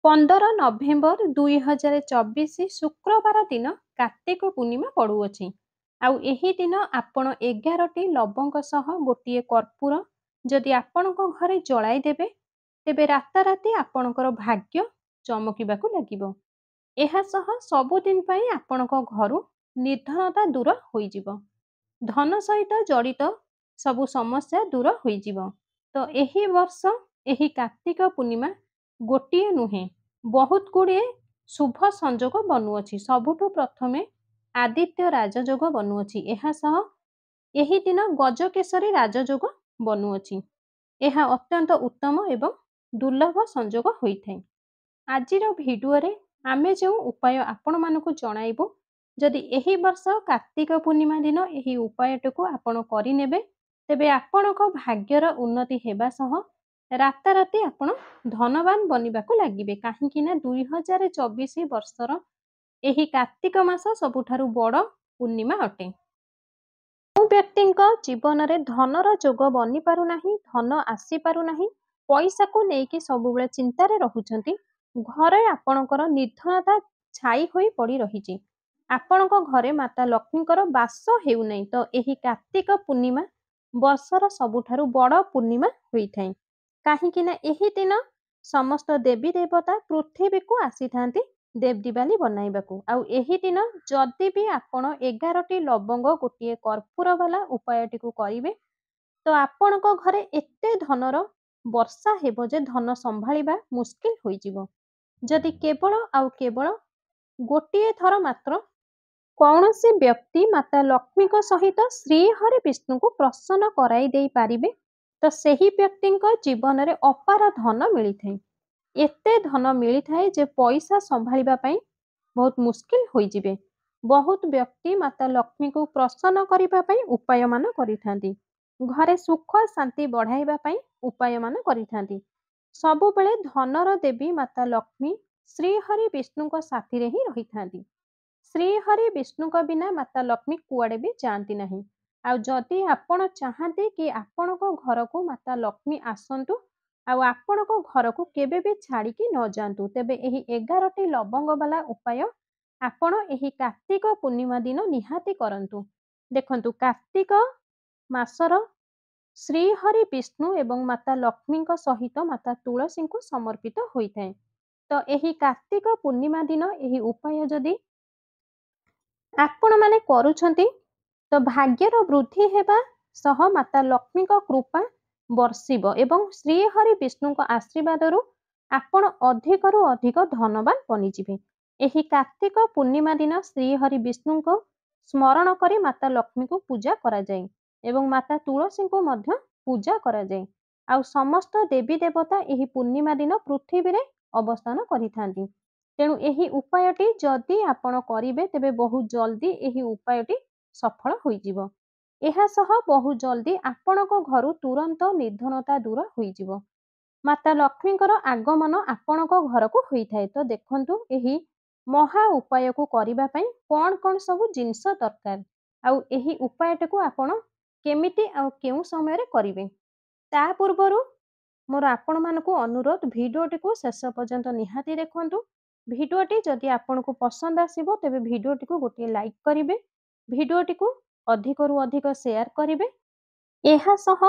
15 November 2024 ଶୁକ୍ରବାର ଦିନ କାର୍ତ୍ତିକ ପୂର୍ଣ୍ଣିମା ପଡ଼ୁଅଛି। ଆଉ ଏହି ଦିନ ଆପଣ 11ଟି ଲବଙ୍ଗ ସହ ଗୋଟିଏ କର୍ପୂର ଯଦି ଆପଣଙ୍କ ଘରେ ଜଳାଇ ଦେବେ, ତେବେ ରାତାରାତି ଆପଣଙ୍କର ଭାଗ୍ୟ ଚମକିବାକୁ ଲାଗିବ। ଏହା ସହ ସବୁଦିନ ପାଇଁ ଆପଣଙ୍କ ଘରୁ ନିର୍ଧନତା ଦୂର ହୋଇଯିବ। ଧନ ସହିତ ଜଡ଼ିତ ସବୁ ସମସ୍ୟା ଦୂର ହୋଇଯିବ। ତ ଏହି ବର୍ଷ ଏହି କାର୍ତ୍ତିକ ପୂର୍ଣ୍ଣିମା ଗୋଟିଏ ନୁହେଁ, ବହୁତ ଗୁଡ଼ିଏ ଶୁଭ ସଂଯୋଗ ବନୁଅଛି। ସବୁଠୁ ପ୍ରଥମେ ଆଦିତ୍ୟ ରାଜଯୋଗ ବନୁଅଛି। ଏହା ସହ ଏହି ଦିନ ଗଜକେଶରୀ ରାଜଯୋଗ ବନୁଅଛି। ଏହା ଅତ୍ୟନ୍ତ ଉତ୍ତମ ଏବଂ ଦୁର୍ଲଭ ସଂଯୋଗ ହୋଇଥାଏ। ଆଜିର ଭିଡ଼ିଓରେ ଆମେ ଯେଉଁ ଉପାୟ ଆପଣମାନଙ୍କୁ ଜଣାଇବୁ, ଯଦି ଏହି ବର୍ଷ କାର୍ତ୍ତିକ ପୂର୍ଣ୍ଣିମା ଦିନ ଏହି ଉପାୟଟିକୁ ଆପଣ କରିନେବେ, ତେବେ ଆପଣଙ୍କ ଭାଗ୍ୟର ଉନ୍ନତି ହେବା ସହ ରାତାରାତି ଆପଣ ଧନବାନ ବନିବାକୁ ଲାଗିବେ। କାହିଁକି ନା 2024 ବର୍ଷର ଏହି କାର୍ତ୍ତିକ ମାସ ସବୁଠାରୁ ବଡ଼ ପୂର୍ଣ୍ଣିମା ଅଟେ। ଯେଉଁ ବ୍ୟକ୍ତିଙ୍କ ଜୀବନରେ ଧନର ଯୋଗ ବନି ପାରୁନାହିଁ, ଧନ ଆସିପାରୁନାହିଁ, ପଇସାକୁ ନେଇକି ସବୁବେଳେ ଚିନ୍ତାରେ ରହୁଛନ୍ତି, ଘରେ ଆପଣଙ୍କର ନିର୍ଧନତା ଛାଇ ହୋଇ ପଡ଼ି ରହିଛି, ଆପଣଙ୍କ ଘରେ ମାତା ଲକ୍ଷ୍ମୀଙ୍କର ବାସ ହେଉନାହିଁ, ତ ଏହି କାର୍ତ୍ତିକ ପୂର୍ଣ୍ଣିମା ବର୍ଷର ସବୁଠାରୁ ବଡ଼ ପୂର୍ଣ୍ଣିମା ହୋଇଥାଏ। କାହିଁକି ନା ଏହି ଦିନ ସମସ୍ତ ଦେବୀ ଦେବତା ପୃଥିବୀକୁ ଆସିଥାନ୍ତି ଦେବଦିବାଲି ବନାଇବାକୁ। ଆଉ ଏହି ଦିନ ଯଦି ବି ଆପଣ 11ଟି ଲବଙ୍ଗ ଗୋଟିଏ କର୍ପୂର ବାଲା ଉପାୟଟିକୁ କରିବେ, ତ ଆପଣଙ୍କ ଘରେ ଏତେ ଧନର ବର୍ଷା ହେବ ଯେ ଧନ ସମ୍ଭାଳିବା ମୁସ୍କିଲ ହୋଇଯିବ। ଯଦି କେବଳ ଆଉ କେବଳ ଗୋଟିଏ ଥର ମାତ୍ର କୌଣସି ବ୍ୟକ୍ତି ମାତା ଲକ୍ଷ୍ମୀଙ୍କ ସହିତ ଶ୍ରୀହରି ବିଷ୍ଣୁଙ୍କୁ ପ୍ରସନ୍ନ କରାଇ ଦେଇପାରିବେ, ତ ସେହି ବ୍ୟକ୍ତିଙ୍କ ଜୀବନରେ ଅପାର ଧନ ମିଳିଥାଏ। ଏତେ ଧନ ମିଳିଥାଏ ଯେ ପଇସା ସମ୍ଭାଳିବା ପାଇଁ ବହୁତ ମୁସ୍କିଲ ହୋଇଯିବେ। ବହୁତ ବ୍ୟକ୍ତି ମାତା ଲକ୍ଷ୍ମୀଙ୍କୁ ପ୍ରସନ୍ନ କରିବା ପାଇଁ ଉପାୟମାନ କରିଥାନ୍ତି, ଘରେ ସୁଖ ଶାନ୍ତି ବଢ଼ାଇବା ପାଇଁ ଉପାୟମାନ କରିଥାନ୍ତି। ସବୁବେଳେ ଧନର ଦେବୀ ମାତା ଲକ୍ଷ୍ମୀ ଶ୍ରୀହରି ବିଷ୍ଣୁଙ୍କ ସାଥିରେ ହିଁ ରହିଥାନ୍ତି। ଶ୍ରୀହରି ବିଷ୍ଣୁଙ୍କ ବିନା ମାତା ଲକ୍ଷ୍ମୀ କୁଆଡ଼େ ବି ଯାଆନ୍ତି ନାହିଁ। ଆଉ ଯଦି ଆପଣ ଚାହାନ୍ତି କି ଆପଣଙ୍କ ଘରକୁ ମାତା ଲକ୍ଷ୍ମୀ ଆସନ୍ତୁ ଆଉ ଆପଣଙ୍କ ଘରକୁ କେବେ ବି ଛାଡ଼ିକି ନ ଯାଆନ୍ତୁ, ତେବେ ଏହି 11ଟି ଲବଙ୍ଗ ବାଲା ଉପାୟ ଆପଣ ଏହି କାର୍ତ୍ତିକ ପୂର୍ଣ୍ଣିମା ଦିନ ନିହାତି କରନ୍ତୁ। ଦେଖନ୍ତୁ, କାର୍ତ୍ତିକ ମାସର ଶ୍ରୀହରି ବିଷ୍ଣୁ ଏବଂ ମାତା ଲକ୍ଷ୍ମୀଙ୍କ ସହିତ ମାତା ତୁଳସୀଙ୍କୁ ସମର୍ପିତ ହୋଇଥାଏ। ତ ଏହି କାର୍ତ୍ତିକ ପୂର୍ଣ୍ଣିମା ଦିନ ଏହି ଉପାୟ ଯଦି ଆପଣମାନେ କରୁଛନ୍ତି, ତ ଭାଗ୍ୟର ବୃଦ୍ଧି ହେବା ସହ ମାତା ଲକ୍ଷ୍ମୀଙ୍କ କୃପା ବର୍ଷିବ ଏବଂ ଶ୍ରୀହରି ବିଷ୍ଣୁଙ୍କ ଆଶୀର୍ବାଦରୁ ଆପଣ ଅଧିକରୁ ଅଧିକ ଧନବାନ ବନିଯିବେ। ଏହି କାର୍ତ୍ତିକ ପୂର୍ଣ୍ଣିମା ଦିନ ଶ୍ରୀହରି ବିଷ୍ଣୁଙ୍କ ସ୍ମରଣ କରି ମାତା ଲକ୍ଷ୍ମୀଙ୍କୁ ପୂଜା କରାଯାଏ ଏବଂ ମାତା ତୁଳସୀଙ୍କୁ ମଧ୍ୟ ପୂଜା କରାଯାଏ। ଆଉ ସମସ୍ତ ଦେବୀ ଦେବତା ଏହି ପୂର୍ଣ୍ଣିମା ଦିନ ପୃଥିବୀରେ ଅବସ୍ଥାନ କରିଥାନ୍ତି। ତେଣୁ ଏହି ଉପାୟଟି ଯଦି ଆପଣ କରିବେ, ତେବେ ବହୁତ ଜଲ୍ଦି ଏହି ଉପାୟଟି ସଫଳ ହୋଇଯିବ। ଏହା ସହ ବହୁତ ଜଲ୍ଦି ଆପଣଙ୍କ ଘରୁ ତୁରନ୍ତ ନିର୍ଧନତା ଦୂର ହୋଇଯିବ। ମାତା ଲକ୍ଷ୍ମୀଙ୍କର ଆଗମନ ଆପଣଙ୍କ ଘରକୁ ହୋଇଥାଏ। ତ ଦେଖନ୍ତୁ, ଏହି ମହା ଉପାୟକୁ କରିବା ପାଇଁ କ'ଣ କ'ଣ ସବୁ ଜିନିଷ ଦରକାର, ଆଉ ଏହି ଉପାୟଟିକୁ ଆପଣ କେମିତି ଆଉ କେଉଁ ସମୟରେ କରିବେ। ତା ପୂର୍ବରୁ ମୋର ଆପଣମାନଙ୍କୁ ଅନୁରୋଧ, ଭିଡ଼ିଓଟିକୁ ଶେଷ ପର୍ଯ୍ୟନ୍ତ ନିହାତି ଦେଖନ୍ତୁ। ଭିଡ଼ିଓଟି ଯଦି ଆପଣଙ୍କୁ ପସନ୍ଦ ଆସିବ, ତେବେ ଭିଡ଼ିଓଟିକୁ ଗୋଟିଏ ଲାଇକ୍ କରିବେ, ଭିଡ଼ିଓଟିକୁ ଅଧିକରୁ ଅଧିକ ସେୟାର କରିବେ। ଏହା ସହ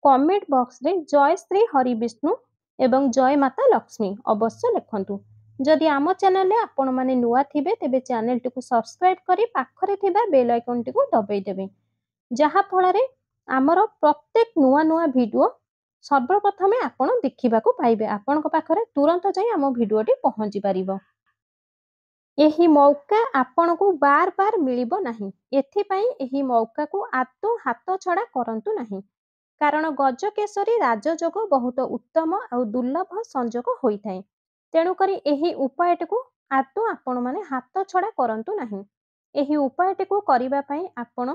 କମେଣ୍ଟ ବକ୍ସରେ ଜୟ ଶ୍ରୀ ହରି ବିଷ୍ଣୁ ଏବଂ ଜୟ ମାତା ଲକ୍ଷ୍ମୀ ଅବଶ୍ୟ ଲେଖନ୍ତୁ। ଯଦି ଆମ ଚ୍ୟାନେଲରେ ଆପଣମାନେ ନୂଆ ଥିବେ, ତେବେ ଚ୍ୟାନେଲଟିକୁ ସବସ୍କ୍ରାଇବ୍ କରି ପାଖରେ ଥିବା ବେଲ୍ ଆଇକନଟିକୁ ଦବାଇ ଦେବେ, ଯାହାଫଳରେ ଆମର ପ୍ରତ୍ୟେକ ନୂଆ ନୂଆ ଭିଡ଼ିଓ ସର୍ବପ୍ରଥମେ ଆପଣ ଦେଖିବାକୁ ପାଇବେ। ଆପଣଙ୍କ ପାଖରେ ତୁରନ୍ତ ଯାଇ ଆମ ଭିଡ଼ିଓଟି ପହଞ୍ଚି ପାରିବ। ଏହି ମୌକା ଆପଣଙ୍କୁ ବାର ବାର ମିଳିବ ନାହିଁ। ଏଥିପାଇଁ ଏହି ମୌକାକୁ ଆଦୌ ହାତଛଡ଼ା କରନ୍ତୁ ନାହିଁ, କାରଣ ଗଜକେଶରୀ ରାଜଯୋଗ ବହୁତ ଉତ୍ତମ ଆଉ ଦୁର୍ଲଭ ସଂଯୋଗ ହୋଇଥାଏ। ତେଣୁକରି ଏହି ଉପାୟଟିକୁ ଆଦୌ ଆପଣମାନେ ହାତଛଡ଼ା କରନ୍ତୁ ନାହିଁ। ଏହି ଉପାୟଟିକୁ କରିବା ପାଇଁ ଆପଣ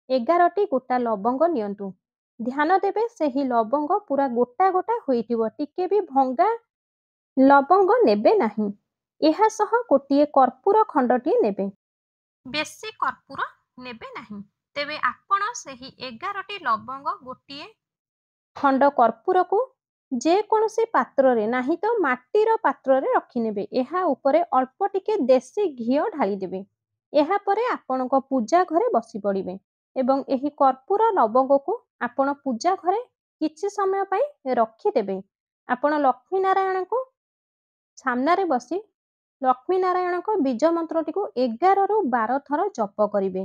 11ଟି ଗୋଟା ଲବଙ୍ଗ ନିଅନ୍ତୁ। ଧ୍ୟାନ ଦେବେ, ସେହି ଲବଙ୍ଗ ପୁରା ଗୋଟା ଗୋଟା ହୋଇଥିବ, ଟିକେ ବି ଭଙ୍ଗା ଲବଙ୍ଗ ନେବେ ନାହିଁ। ଏହା ସହ ଗୋଟିଏ କର୍ପୂର ଖଣ୍ଡଟିଏ ନେବେ, ବେଶୀ କର୍ପୂର ନେବେ ନାହିଁ। ତେବେ ଆପଣ ସେହି 11ଟି ଲବଙ୍ଗ ଗୋଟିଏ ଖଣ୍ଡ କର୍ପୂରକୁ ଯେକୌଣସି ପାତ୍ରରେ ନାହିଁ ତ ମାଟିର ପାତ୍ରରେ ରଖିନେବେ। ଏହା ଉପରେ ଅଳ୍ପ ଟିକେ ଦେଶୀ ଘିଅ ଢାଳିଦେବେ। ଏହାପରେ ଆପଣଙ୍କ ପୂଜା ଘରେ ବସି ପଡ଼ିବେ ଏବଂ ଏହି କର୍ପୂର ଲବଙ୍ଗକୁ ଆପଣ ପୂଜା ଘରେ କିଛି ସମୟ ପାଇଁ ରଖିଦେବେ। ଆପଣ ଲକ୍ଷ୍ମୀନାରାୟଣଙ୍କୁ ସାମ୍ନାରେ ବସି ଲକ୍ଷ୍ମୀନାରାୟଣଙ୍କ ବୀଜ ମନ୍ତ୍ରଟିକୁ 11ରୁ 12 ଥର ଜପ କରିବେ।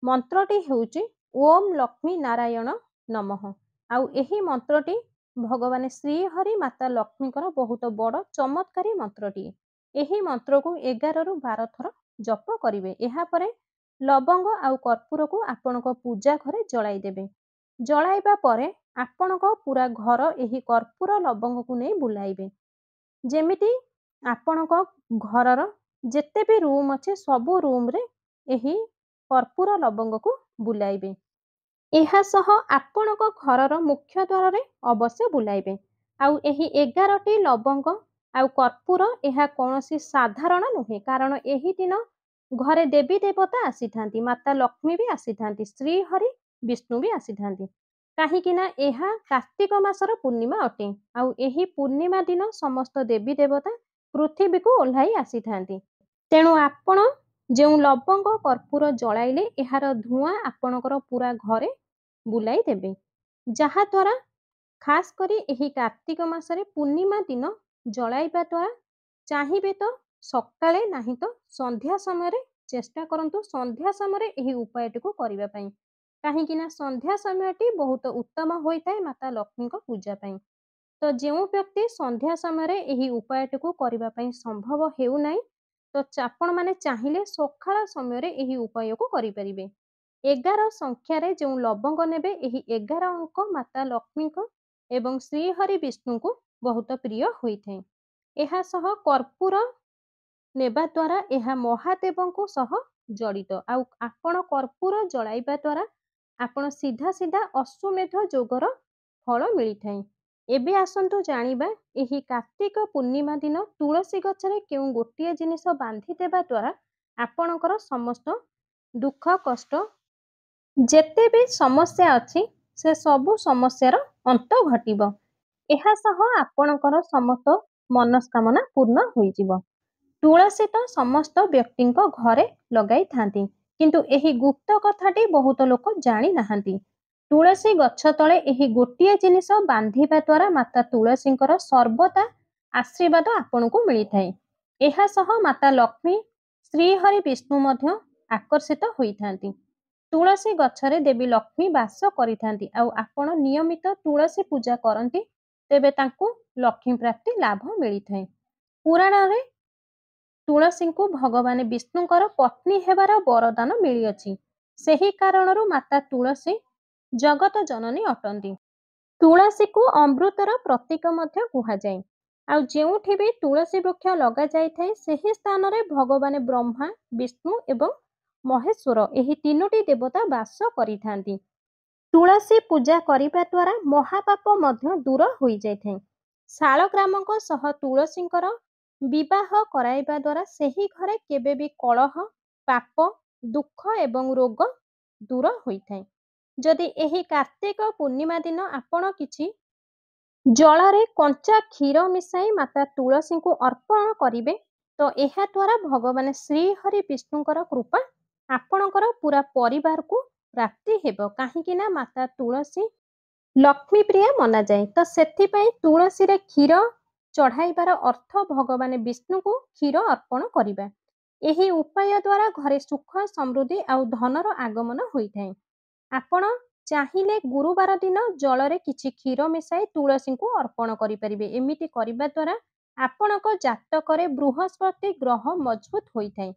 ମନ୍ତ୍ରଟି ହେଉଛି ଓମ୍ ଲକ୍ଷ୍ମୀ ନାରାୟଣ ନମଃ। ଆଉ ଏହି ମନ୍ତ୍ରଟି ଭଗବାନ ଶ୍ରୀହରି ମାତା ଲକ୍ଷ୍ମୀଙ୍କର ବହୁତ ବଡ଼ ଚମତ୍କାରୀ ମନ୍ତ୍ରଟିଏ। ଏହି ମନ୍ତ୍ରକୁ 11ରୁ 12 ଥର ଜପ କରିବେ। ଏହାପରେ ଲବଙ୍ଗ ଆଉ କର୍ପୂରକୁ ଆପଣଙ୍କ ପୂଜା ଘରେ ଜଳାଇ ଦେବେ। ଜଳାଇବା ପରେ ଆପଣଙ୍କ ପୁରା ଘର ଏହି କର୍ପୂର ଲବଙ୍ଗକୁ ନେଇ ବୁଲାଇବେ। ଯେମିତି ଆପଣଙ୍କ ଘରର ଯେତେ ବି ରୁମ୍ ଅଛି ସବୁ ରୁମ୍ରେ ଏହି କର୍ପୂର ଲବଙ୍ଗକୁ ବୁଲାଇବେ। ଏହା ସହ ଆପଣଙ୍କ ଘରର ମୁଖ୍ୟ ଦ୍ୱାରରେ ଅବଶ୍ୟ ବୁଲାଇବେ। ଆଉ ଏହି 11ଟି ଲବଙ୍ଗ ଆଉ କର୍ପୂର ଏହା କୌଣସି ସାଧାରଣ ନୁହେଁ, କାରଣ ଏହି ଦିନ ଘରେ ଦେବୀ ଦେବତା ଆସିଥାନ୍ତି, ମାତା ଲକ୍ଷ୍ମୀ ବି ଆସିଥାନ୍ତି, ଶ୍ରୀହରି ବିଷ୍ଣୁ ବି ଆସିଥାନ୍ତି। କାହିଁକି ନା ଏହା କାର୍ତ୍ତିକ ମାସର ପୂର୍ଣ୍ଣିମା ଅଟେ। ଆଉ ଏହି ପୂର୍ଣ୍ଣିମା ଦିନ ସମସ୍ତ ଦେବୀ ଦେବତା ପୃଥିବୀକୁ ଓହ୍ଲାଇ ଆସିଥାନ୍ତି। ତେଣୁ ଆପଣ ଯେଉଁ ଲବଙ୍ଗ କର୍ପୂର ଜଳାଇଲେ ଏହାର ଧୂଆଁ ଆପଣଙ୍କର ପୁରା ଘରେ ବୁଲାଇ ଦେବେ। ଯାହାଦ୍ୱାରା ଖାସ୍ କରି ଏହି କାର୍ତ୍ତିକ ମାସରେ ପୂର୍ଣ୍ଣିମା ଦିନ ଜଳାଇବା ଦ୍ୱାରା ଚାହିଁବେ ତ ସକାଳେ ନାହିଁ ତ ସନ୍ଧ୍ୟା ସମୟରେ ଚେଷ୍ଟା କରନ୍ତୁ ସନ୍ଧ୍ୟା ସମୟରେ ଏହି ଉପାୟଟିକୁ କରିବା ପାଇଁ। କାହିଁକି ନା ସନ୍ଧ୍ୟା ସମୟଟି ବହୁତ ଉତ୍ତମ ହୋଇଥାଏ ମାତା ଲକ୍ଷ୍ମୀଙ୍କ ପୂଜା ପାଇଁ। ତ ଯେଉଁ ବ୍ୟକ୍ତି ସନ୍ଧ୍ୟା ସମୟରେ ଏହି ଉପାୟଟିକୁ କରିବା ପାଇଁ ସମ୍ଭବ ହେଉନାହିଁ ତ ଆପଣମାନେ ଚାହିଁଲେ ସକାଳ ସମୟରେ ଏହି ଉପାୟକୁ କରିପାରିବେ। 11 ସଂଖ୍ୟାରେ ଯେଉଁ ଲବଙ୍ଗ ନେବେ ଏହି 11 ଅଙ୍କ ମାତା ଲକ୍ଷ୍ମୀଙ୍କ ଏବଂ ଶ୍ରୀହରି ବିଷ୍ଣୁଙ୍କୁ ବହୁତ ପ୍ରିୟ ହୋଇଥାଏ। ଏହା ସହ କର୍ପୂର ନେବା ଦ୍ୱାରା ଏହା ମହାଦେବଙ୍କୁ ସହ ଜଡ଼ିତ। ଆଉ ଆପଣ କର୍ପୂର ଜଳାଇବା ଦ୍ୱାରା ଆପଣ ସିଧା ସିଧା ଅଶ୍ୱମେଧ ଯୋଗର ଫଳ ମିଳିଥାଏ। ଏବେ ଆସନ୍ତୁ ଜାଣିବା ଏହି କାର୍ତ୍ତିକ ପୂର୍ଣ୍ଣିମା ଦିନ ତୁଳସୀ ଗଛରେ କେଉଁ ଗୋଟିଏ ଜିନିଷ ବାନ୍ଧି ଦେବା ଦ୍ୱାରା ଆପଣଙ୍କର ସମସ୍ତ ଦୁଃଖ କଷ୍ଟ ଯେତେ ବି ସମସ୍ୟା ଅଛି ସେ ସବୁ ସମସ୍ୟାର ଅନ୍ତ ଘଟିବ। ଏହା ସହ ଆପଣଙ୍କର ସମସ୍ତ ମନସ୍କାମନା ପୂର୍ଣ୍ଣ ହୋଇଯିବ। ତୁଳସୀ ତ ସମସ୍ତ ବ୍ୟକ୍ତିଙ୍କ ଘରେ ଲଗାଇଥାନ୍ତି, କିନ୍ତୁ ଏହି ଗୁପ୍ତ କଥାଟି ବହୁତ ଲୋକ ଜାଣି ନାହାନ୍ତି। ତୁଳସୀ ଗଛ ତଳେ ଏହି ଗୋଟିଏ ଜିନିଷ ବାନ୍ଧିବା ଦ୍ୱାରା ମାତା ତୁଳସୀଙ୍କର ସର୍ବଦା ଆଶୀର୍ବାଦ ଆପଣଙ୍କୁ ମିଳିଥାଏ। ଏହା ସହ ମାତା ଲକ୍ଷ୍ମୀ ଶ୍ରୀହରି ବିଷ୍ଣୁ ମଧ୍ୟ ଆକର୍ଷିତ ହୋଇଥାନ୍ତି। ତୁଳସୀ ଗଛରେ ଦେବୀ ଲକ୍ଷ୍ମୀ ବାସ କରିଥାନ୍ତି। ଆଉ ଆପଣ ନିୟମିତ ତୁଳସୀ ପୂଜା କରନ୍ତି ତେବେ ତାଙ୍କୁ ଲକ୍ଷ୍ମୀ ପ୍ରାପ୍ତି ଲାଭ ମିଳିଥାଏ। ପୁରାଣରେ ତୁଳସୀଙ୍କୁ ଭଗବାନ ବିଷ୍ଣୁଙ୍କର ପତ୍ନୀ ହେବାର ବରଦାନ ମିଳିଅଛି। ସେହି କାରଣରୁ ମାତା ତୁଳସୀ ଜଗତ ଜନନୀ ଅଟନ୍ତି। ତୁଳସୀକୁ ଅମୃତର ପ୍ରତୀକ ମଧ୍ୟ କୁହାଯାଏ। ଆଉ ଯେଉଁଠି ବି ତୁଳସୀ ବୃକ୍ଷ ଲଗାଯାଇଥାଏ ସେହି ସ୍ଥାନରେ ଭଗବାନ ବ୍ରହ୍ମା, ବିଷ୍ଣୁ ଏବଂ ମହେଶ୍ୱର ଏହି ତିନୋଟି ଦେବତା ବାସ କରିଥାନ୍ତି। ତୁଳସୀ ପୂଜା କରିବା ଦ୍ୱାରା ମହାପାପ ମଧ୍ୟ ଦୂର ହୋଇଯାଇଥାଏ। ଶାଳଗ୍ରାମଙ୍କ ସହ ତୁଳସୀଙ୍କର ବିବାହ କରାଇବା ଦ୍ୱାରା ସେହି ଘରେ କେବେ ବି କଳହ, ପାପ, ଦୁଃଖ ଏବଂ ରୋଗ ଦୂର ହୋଇଥାଏ। ଯଦି ଏହି କାର୍ତ୍ତିକ ପୂର୍ଣ୍ଣିମା ଦିନ ଆପଣ କିଛି ଜଳରେ କଞ୍ଚା କ୍ଷୀର ମିଶାଇ ମାତା ତୁଳସୀଙ୍କୁ ଅର୍ପଣ କରିବେ ତ ଏହା ଦ୍ୱାରା ଭଗବାନ ଶ୍ରୀହରି ବିଷ୍ଣୁଙ୍କର କୃପା ଆପଣଙ୍କର ପୁରା ପରିବାରକୁ ପ୍ରାପ୍ତି ହେବ। କାହିଁକି ନା ମାତା ତୁଳସୀ ଲକ୍ଷ୍ମୀ ପ୍ରିୟା ମନାଯାଏ। ତ ସେଥିପାଇଁ ତୁଳସୀରେ କ୍ଷୀର ଚଢ଼ାଇବାର ଅର୍ଥ ଭଗବାନ ବିଷ୍ଣୁଙ୍କୁ କ୍ଷୀର ଅର୍ପଣ କରିବା। ଏହି ଉପାୟ ଦ୍ୱାରା ଘରେ ସୁଖ, ସମୃଦ୍ଧି ଆଉ ଧନର ଆଗମନ ହୋଇଥାଏ। ଆପଣ ଚାହିଁଲେ ଗୁରୁବାର ଦିନ ଜଳରେ କିଛି କ୍ଷୀର ମିଶାଇ ତୁଳସୀଙ୍କୁ ଅର୍ପଣ କରିପାରିବେ। ଏମିତି କରିବା ଦ୍ୱାରା ଆପଣଙ୍କ ଜାତକରେ ବୃହସ୍ପତି ଗ୍ରହ ମଜବୁତ ହୋଇଥାଏ।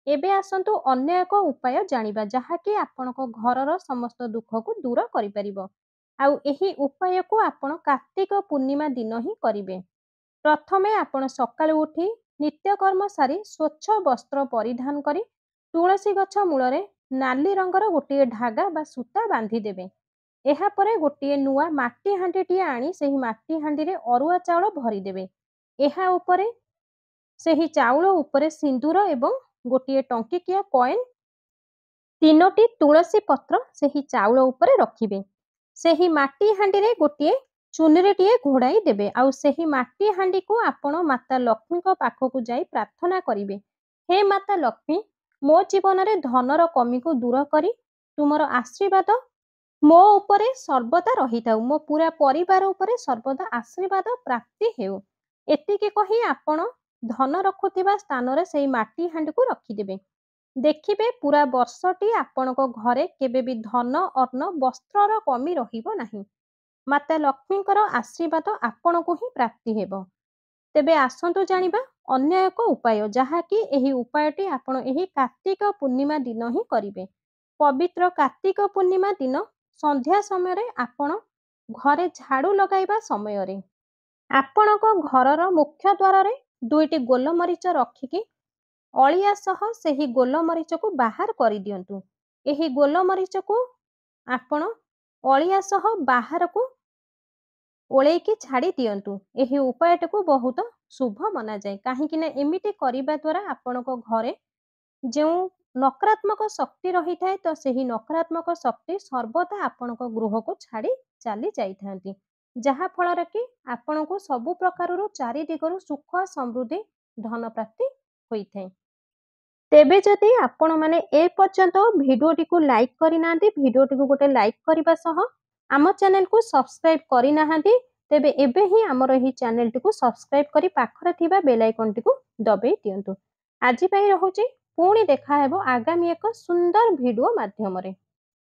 ଏବେ ଆସନ୍ତୁ ଅନ୍ୟ ଏକ ଉପାୟ ଜାଣିବା ଯାହାକି ଆପଣଙ୍କ ଘରର ସମସ୍ତ ଦୁଃଖକୁ ଦୂର କରିପାରିବ। ଆଉ ଏହି ଉପାୟକୁ ଆପଣ କାର୍ତ୍ତିକ ପୂର୍ଣ୍ଣିମା ଦିନ ହିଁ କରିବେ। ପ୍ରଥମେ ଆପଣ ସକାଳୁ ଉଠି ନିତ୍ୟକର୍ମ ସାରି ସ୍ୱଚ୍ଛ ବସ୍ତ୍ର ପରିଧାନ କରି ତୁଳସୀ ଗଛ ମୂଳରେ ନାଲି ରଙ୍ଗର ଗୋଟିଏ ଧାଗା ବା ସୂତା ବାନ୍ଧିଦେବେ। ଏହାପରେ ଗୋଟିଏ ନୂଆ ମାଟି ହାଣ୍ଡିଟିଏ ଆଣି ସେହି ମାଟି ହାଣ୍ଡିରେ ଅରୁଆ ଚାଉଳ ଭରିଦେବେ। ଏହା ଉପରେ ସେହି ଚାଉଳ ଉପରେ ସିନ୍ଦୁର ଏବଂ ଗୋଟିଏ ଟଙ୍କିକିଆ କଏନ୍, 3ଟି ତୁଳସୀ ପତ୍ର ସେହି ଚାଉଳ ଉପରେ ରଖିବେ। ସେହି ମାଟି ହାଣ୍ଡିରେ ଗୋଟିଏ ଚୁନରିଟିଏ ଘୋଡ଼ାଇ ଦେବେ ଆଉ ସେହି ମାଟି ହାଣ୍ଡିକୁ ଆପଣ ମାତା ଲକ୍ଷ୍ମୀଙ୍କ ପାଖକୁ ଯାଇ ପ୍ରାର୍ଥନା କରିବେ, ହେ ମାତା ଲକ୍ଷ୍ମୀ, ମୋ ଜୀବନରେ ଧନର କମିକୁ ଦୂର କରି ତୁମର ଆଶୀର୍ବାଦ ମୋ ଉପରେ ସର୍ବଦା ରହିଥାଉ, ମୋ ପୁରା ପରିବାର ଉପରେ ସର୍ବଦା ଆଶୀର୍ବାଦ ପ୍ରାପ୍ତି ହେଉ। ଏତିକି କହି ଆପଣ ଧନ ରଖୁଥିବା ସ୍ଥାନରେ ସେଇ ମାଟି ହାଣ୍ଡିକୁ ରଖିଦେବେ। ଦେଖିବେ ପୁରା ବର୍ଷଟି ଆପଣଙ୍କ ଘରେ କେବେ ବି ଧନ, ଅନ୍ନ, ବସ୍ତ୍ରର କମି ରହିବ ନାହିଁ। ମାତା ଲକ୍ଷ୍ମୀଙ୍କର ଆଶୀର୍ବାଦ ଆପଣଙ୍କୁ ହିଁ ପ୍ରାପ୍ତି ହେବ। ତେବେ ଆସନ୍ତୁ ଜାଣିବା ଅନ୍ୟ ଏକ ଉପାୟ, ଯାହାକି ଏହି ଉପାୟଟି ଆପଣ ଏହି କାର୍ତ୍ତିକ ପୂର୍ଣ୍ଣିମା ଦିନ ହିଁ କରିବେ। ପବିତ୍ର କାର୍ତ୍ତିକ ପୂର୍ଣ୍ଣିମା ଦିନ ସନ୍ଧ୍ୟା ସମୟରେ ଆପଣ ଘରେ ଝାଡ଼ୁ ଲଗାଇବା ସମୟରେ ଆପଣଙ୍କ ଘରର ମୁଖ୍ୟ ଦ୍ୱାରରେ 2ଟି ଗୋଲମରିଚ ରଖିକି ଅଳିଆ ସହ ସେହି ଗୋଲମରିଚକୁ ବାହାର କରିଦିଅନ୍ତୁ। ଏହି ଗୋଲମରିଚକୁ ଆପଣ ଅଳିଆ ସହ ବାହାରକୁ ଓଳେଇକି ଛାଡ଼ି ଦିଅନ୍ତୁ। ଏହି ଉପାୟଟିକୁ ବହୁତ ଶୁଭ ମନାଯାଏ, କାହିଁକି ନା ଏମିତି କରିବା ଦ୍ୱାରା ଆପଣଙ୍କ ଘରେ ଯେଉଁ ନକାରାତ୍ମକ ଶକ୍ତି ରହିଥାଏ ତ ସେହି ନକାରାତ୍ମକ ଶକ୍ତି ସର୍ବଦା ଆପଣଙ୍କ ଗୃହକୁ ଛାଡ଼ି ଚାଲି ଯାଇଥାନ୍ତି, ଯାହା ଫଳରେ କି ଆପଣଙ୍କୁ ସବୁ ପ୍ରକାରରୁ ଚାରି ଦିଗରୁ ସୁଖ, ସମୃଦ୍ଧି, ଧନ ପ୍ରାପ୍ତି ହୋଇଥାଏ। ତେବେ ଯଦି ଆପଣମାନେ ଏପର୍ଯ୍ୟନ୍ତ ଭିଡ଼ିଓଟିକୁ ଲାଇକ୍ କରିନାହାନ୍ତି, ଭିଡ଼ିଓଟିକୁ ଗୋଟେ ଲାଇକ୍ କରିବା ସହ ଆମ ଚ୍ୟାନେଲକୁ ସବସ୍କ୍ରାଇବ୍ କରିନାହାନ୍ତି, ତେବେ ଏବେ ହିଁ ଆମର ଏହି ଚ୍ୟାନେଲଟିକୁ ସବସ୍କ୍ରାଇବ୍ କରି ପାଖରେ ଥିବା ବେଲ୍ ଆଇକନଟିକୁ ଦବେଇ ଦିଅନ୍ତୁ। ଆଜି ପାଇଁ ରହୁଛି, ପୁଣି ଦେଖା ହେବ ଆଗାମୀ ଏକ ସୁନ୍ଦର ଭିଡ଼ିଓ ମାଧ୍ୟମରେ।